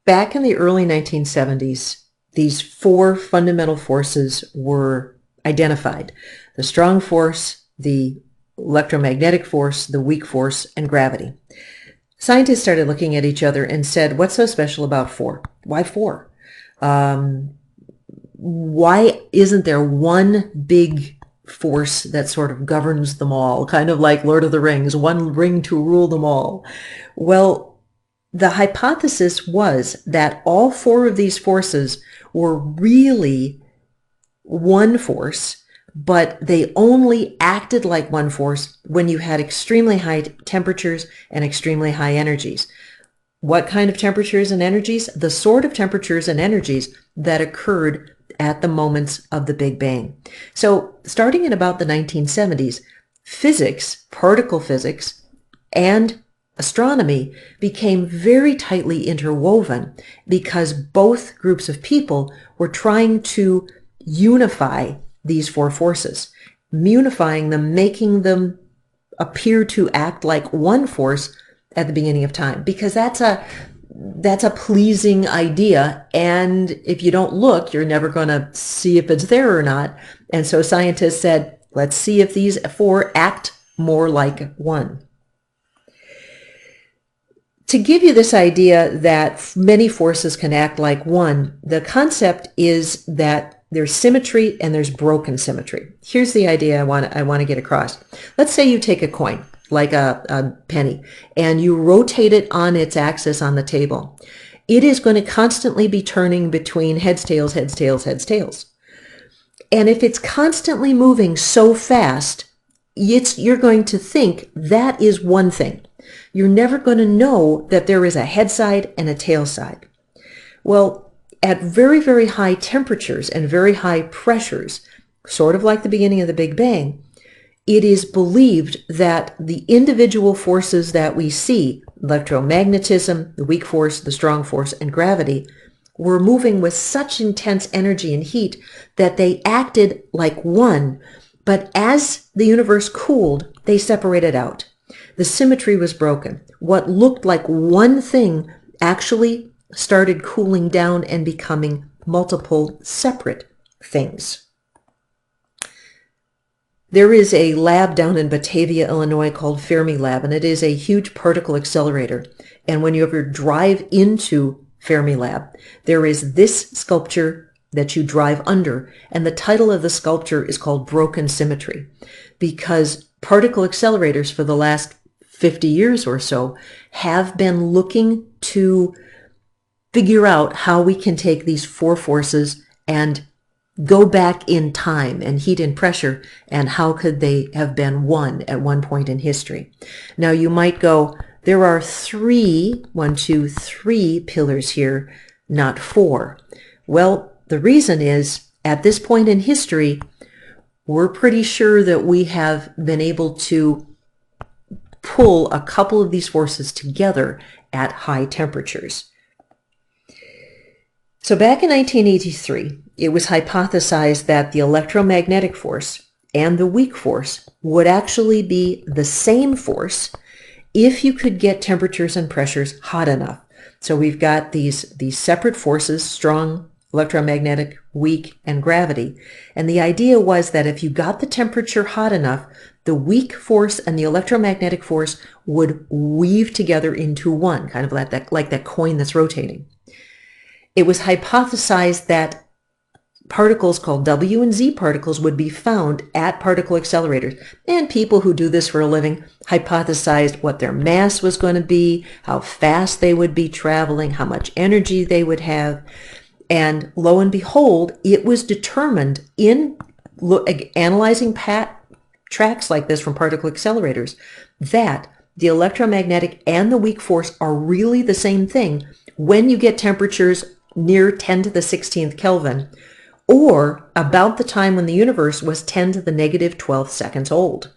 Back in the early 1970s, these four fundamental forces were identified: the strong force, the electromagnetic force, the weak force, and gravity. Scientists started looking at each other and said, what's so special about four? Why four? Why isn't there one big force that sort of governs them all, kind of like Lord of the Rings, one ring to rule them all? Well, the hypothesis was that all four of these forces were really one force, but they only acted like one force when you had extremely high temperatures and extremely high energies. What kind of temperatures and energies? The sort of temperatures and energies that occurred at the moments of the Big Bang. So starting in about the 1970s, physics, particle physics, and astronomy became very tightly interwoven because both groups of people were trying to unify these four forces, unifying them, making them appear to act like one force at the beginning of time, because that's a pleasing idea, and if you don't look, you're never going to see if it's there or not. And so scientists said, let's see if these four act more like one. To give you this idea that many forces can act like one, the concept is that there's symmetry and there's broken symmetry. Here's the idea I want to get across. Let's say you take a coin, like a penny, and you rotate it on its axis on the table. It is going to constantly be turning between heads, tails, heads, tails, heads, tails. And if it's constantly moving so fast, you're going to think that is one thing. You're never going to know that there is a head side and a tail side. Well, at very, very high temperatures and very high pressures, sort of like the beginning of the Big Bang, it is believed that the individual forces that we see, electromagnetism, the weak force, the strong force, and gravity, were moving with such intense energy and heat that they acted like one, but as the universe cooled, they separated out. The symmetry was broken. What looked like one thing actually started cooling down and becoming multiple separate things. There is a lab down in Batavia, Illinois called Fermilab, and it is a huge particle accelerator. And when you ever drive into Fermilab, there is this sculpture that you drive under, and the title of the sculpture is called Broken Symmetry, because particle accelerators for the last 50 years or so have been looking to figure out how we can take these four forces and go back in time and heat and pressure, and how could they have been one at one point in history. Now you might go, there are three pillars here, not four. Well, the reason is, at this point in history, we're pretty sure that we have been able to pull a couple of these forces together at high temperatures. So back in 1983, it was hypothesized that the electromagnetic force and the weak force would actually be the same force if you could get temperatures and pressures hot enough. So we've got these separate forces, strong, electromagnetic, weak, and gravity. And the idea was that if you got the temperature hot enough, the weak force and the electromagnetic force would weave together into one, kind of like that coin that's rotating. It was hypothesized that particles called W and Z particles would be found at particle accelerators. And people who do this for a living hypothesized what their mass was going to be, how fast they would be traveling, how much energy they would have. And lo and behold, it was determined in analyzing tracks like this from particle accelerators that the electromagnetic and the weak force are really the same thing when you get temperatures near 10 to the 16th Kelvin, or about the time when the universe was 10 to the negative 12th seconds old.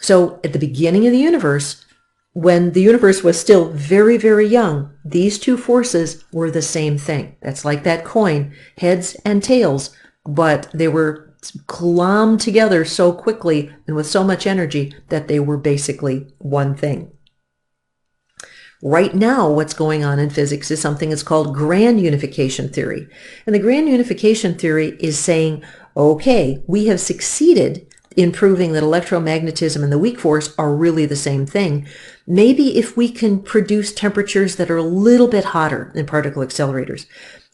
So at the beginning of the universe, when the universe was still very, very young, these two forces were the same thing. That's like that coin, heads and tails, but they were glommed together so quickly and with so much energy that they were basically one thing. Right now, what's going on in physics is something that's called grand unification theory. And the grand unification theory is saying, okay, we have succeeded in proving that electromagnetism and the weak force are really the same thing. Maybe if we can produce temperatures that are a little bit hotter than particle accelerators,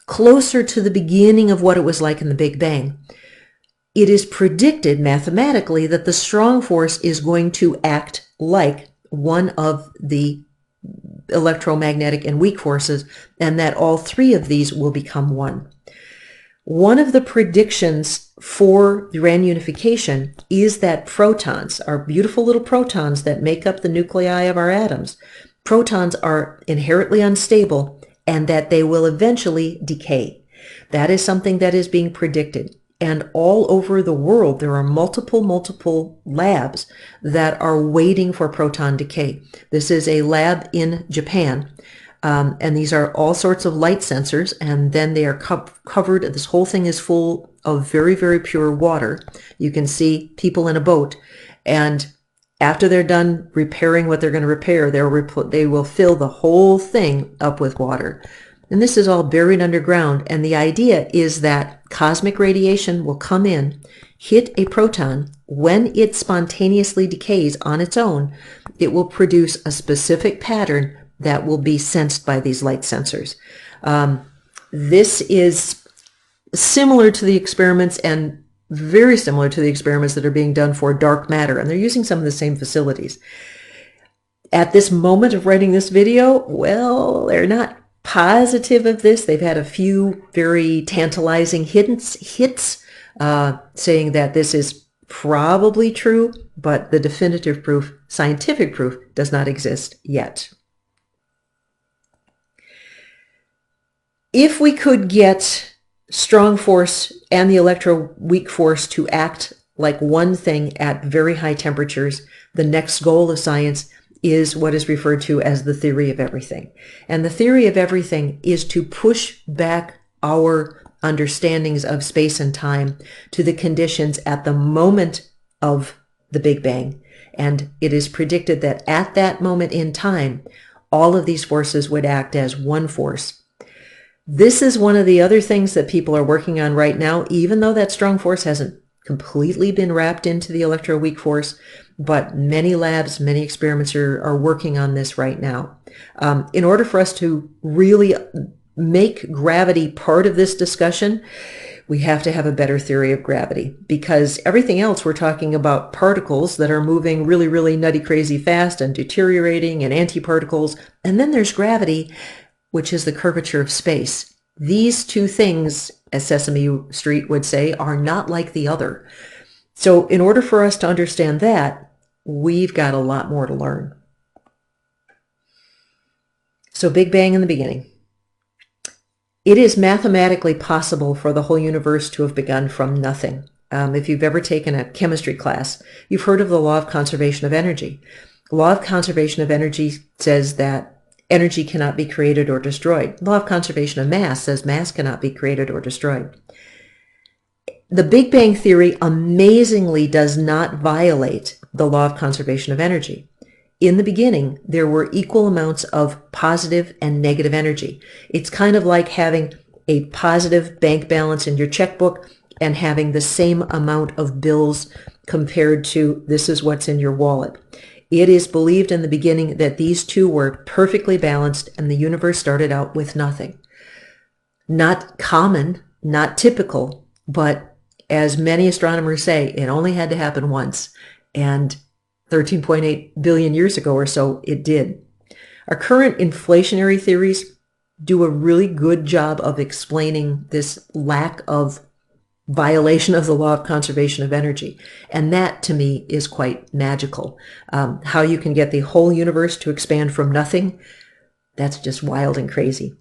closer to the beginning of what it was like in the Big Bang, it is predicted mathematically that the strong force is going to act like one of the electromagnetic and weak forces, and that all three of these will become one. One of the predictions for grand unification is that protons, our beautiful little protons that make up the nuclei of our atoms, protons are inherently unstable and that they will eventually decay. That is something that is being predicted. And all over the world, there are multiple labs that are waiting for proton decay. This is a lab in Japan, and these are all sorts of light sensors, and then they are covered. This whole thing is full of very, very pure water. You can see people in a boat, and after they're done repairing what they're going to repair, they will fill the whole thing up with water. And this is all buried underground, and the idea is that cosmic radiation will come in, hit a proton. When it spontaneously decays on its own, it will produce a specific pattern that will be sensed by these light sensors. This is similar to the experiments and very similar to the experiments that are being done for dark matter, and they're using some of the same facilities. At this moment of writing this video, well, they're not positive of this. They've had a few very tantalizing hits saying that this is probably true, but the definitive proof, scientific proof, does not exist yet. If we could get strong force and the electroweak force to act like one thing at very high temperatures, the next goal of science is what is referred to as the theory of everything. And the theory of everything is to push back our understandings of space and time to the conditions at the moment of the Big Bang. And it is predicted that at that moment in time, all of these forces would act as one force. This is one of the other things that people are working on right now, even though that strong force hasn't completely been wrapped into the electroweak force, but many labs, many experiments are working on this right now. In order for us to really make gravity part of this discussion, we have to have a better theory of gravity, because everything else we're talking about particles that are moving really, really nutty crazy fast and deteriorating, and antiparticles, and then there's gravity, which is the curvature of space. These two things, as Sesame Street would say, are not like the other. So in order for us to understand that, we've got a lot more to learn. So Big Bang in the beginning. It is mathematically possible for the whole universe to have begun from nothing. If you've ever taken a chemistry class, you've heard of the law of conservation of energy. The law of conservation of energy says that energy cannot be created or destroyed. The law of conservation of mass says mass cannot be created or destroyed. The Big Bang Theory amazingly does not violate the law of conservation of energy. In the beginning, there were equal amounts of positive and negative energy. It's kind of like having a positive bank balance in your checkbook and having the same amount of bills compared to this is what's in your wallet. It is believed in the beginning that these two were perfectly balanced and the universe started out with nothing. Not common, not typical, but as many astronomers say, it only had to happen once, and 13.8 billion years ago or so, it did. Our current inflationary theories do a really good job of explaining this lack of violation of the law of conservation of energy, and that, to me, is quite magical. How you can get the whole universe to expand from nothing, that's just wild and crazy.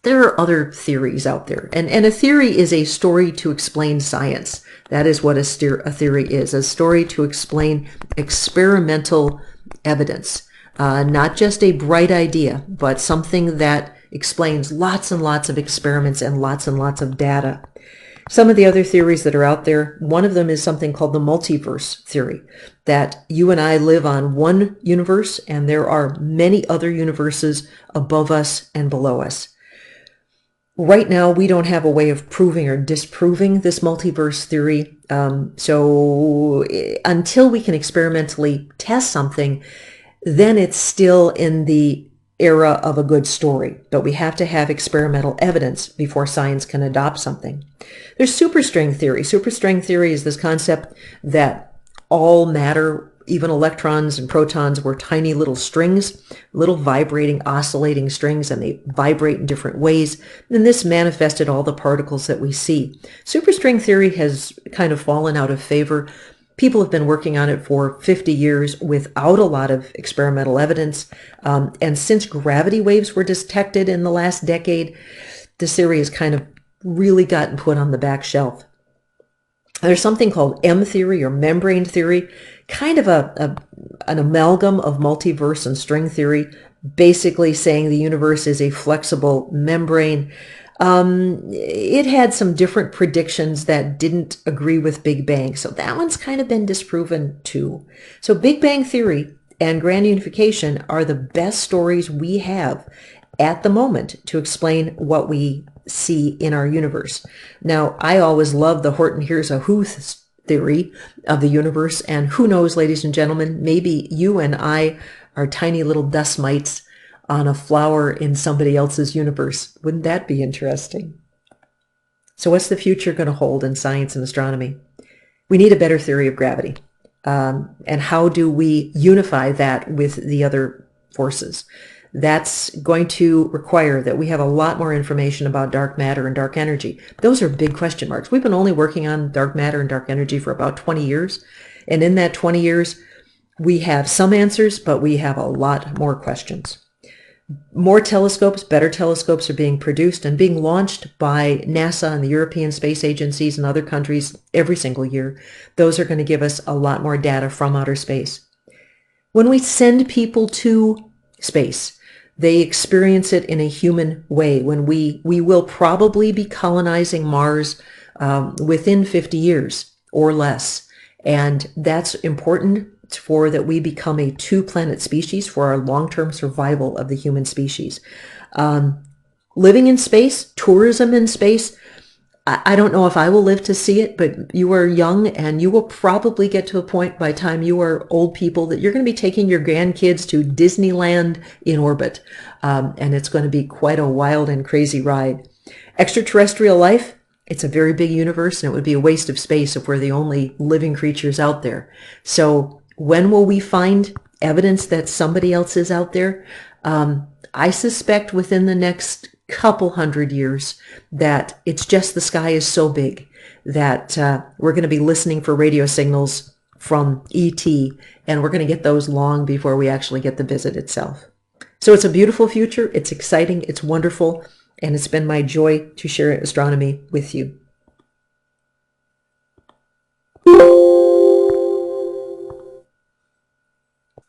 There are other theories out there, and a theory is a story to explain science. That is what a theory is, a story to explain experimental evidence, not just a bright idea, but something that explains lots and lots of experiments and lots of data. Some of the other theories that are out there, one of them is something called the multiverse theory, that you and I live on one universe and there are many other universes above us and below us. Right now, we don't have a way of proving or disproving this multiverse theory. So until we can experimentally test something, then it's still in the era of a good story. But we have to have experimental evidence before science can adopt something. There's superstring theory. Superstring theory is this concept that all matter, even electrons and protons, were tiny little strings, little vibrating, oscillating strings, and they vibrate in different ways. And this manifested all the particles that we see. Superstring theory has kind of fallen out of favor. People have been working on it for 50 years without a lot of experimental evidence. And since gravity waves were detected in the last decade, this theory has kind of really gotten put on the back shelf. There's something called M theory or membrane theory, kind of an amalgam of multiverse and string theory, basically saying the universe is a flexible membrane. It had some different predictions that didn't agree with Big Bang, so that one's kind of been disproven too. So Big Bang theory and grand unification are the best stories we have at the moment to explain what we see in our universe. Now, I always love the Horton Hears a Who theory of the universe, and who knows, ladies and gentlemen, maybe you and I are tiny little dust mites on a flower in somebody else's universe. Wouldn't that be interesting? So what's the future going to hold in science and astronomy? We need a better theory of gravity. And how do we unify that with the other forces? That's going to require that we have a lot more information about dark matter and dark energy. Those are big question marks. We've been only working on dark matter and dark energy for about 20 years. And in that 20 years, we have some answers, but we have a lot more questions. More telescopes, better telescopes are being produced and being launched by NASA and the European space agencies and other countries every single year. Those are going to give us a lot more data from outer space. When we send people to space, they experience it in a human way. When we will probably be colonizing Mars within 50 years or less. And that's important for that we become a two-planet species for our long-term survival of the human species. Living in space, tourism in space, I don't know if I will live to see it, but you are young and you will probably get to a point by the time you are old people that you're going to be taking your grandkids to Disneyland in orbit. And it's going to be quite a wild and crazy ride. Extraterrestrial life, it's a very big universe and it would be a waste of space if we're the only living creatures out there. So when will we find evidence that somebody else is out there? I suspect within the next couple hundred years that it's just the sky is so big that we're going to be listening for radio signals from ET, and we're going to get those long before we actually get the visit itself. So it's a beautiful future. It's exciting. It's wonderful. And it's been my joy to share astronomy with you.